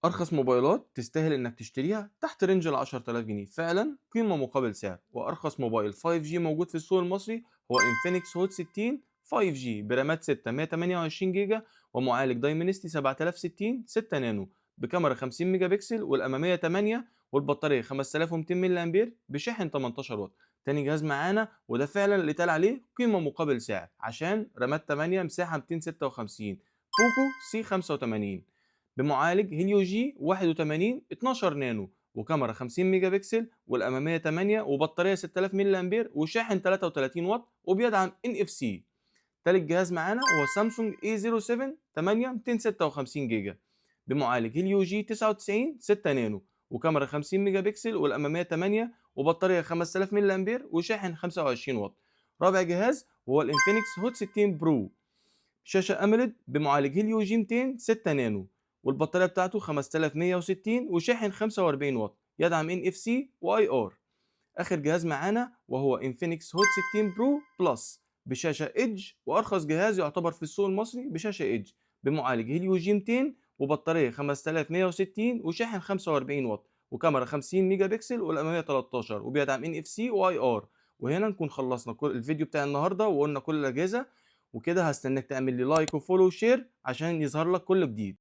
أرخص موبايلات تستاهل إنك تشتريها تحت رينج ال 10000 جنيه، فعلا قيمة مقابل سعر. وأرخص موبايل 5G موجود في السوق المصري هو انفينكس هوت 60 5G برامات 6 128 جيجا ومعالج دايمنستي 7060 6 نانو بكاميرا 50 ميجا بكسل والأمامية 8 والبطارية 5200 ملي أمبير بشاحن 18 واط. تاني جهاز معانا وده فعلا اللي اتقال عليه قيمة مقابل سعر عشان رامات 8 مساحة 256 بوكو سي 85 بمعالج هيليو جي 81 12 نانو وكاميرا 50 ميجا بكسل والاماميه 8 وبطاريه 6000 ملي امبير وشاحن 33 واط وبيدعم ان اف سي. تالت جهاز معانا هو سامسونج اي 07 8 256 جيجا بمعالج هيليو جي 99 6 نانو وكاميرا 50 ميجا بكسل والاماميه 8 وبطاريه 5000 ملي امبير وشاحن 25 واط. رابع جهاز هو الانفينكس هوت 16 برو شاشة أموليد بمعالج هيليو جي 200 6 نانو والبطارية بتاعته 5160 وشاحن 45 واط يدعم NFC واي ار. آخر جهاز معانا وهو انفينكس هوت 16 برو بلس بشاشة ايدج وأرخص جهاز يعتبر في السوق المصري بشاشة ايدج بمعالج هيليو جي 200 وبطارية 5160 وشاحن 45 واط وكاميرا 50 ميجا بكسل والأمامية 13 وبيدعم NFC واي ار. وهنا نكون خلصنا كل الفيديو بتاع النهارده وقلنا كل الأجهزة. وكده هستناك تعمل لي لايك وفولو وشير عشان يظهر لك كل جديد.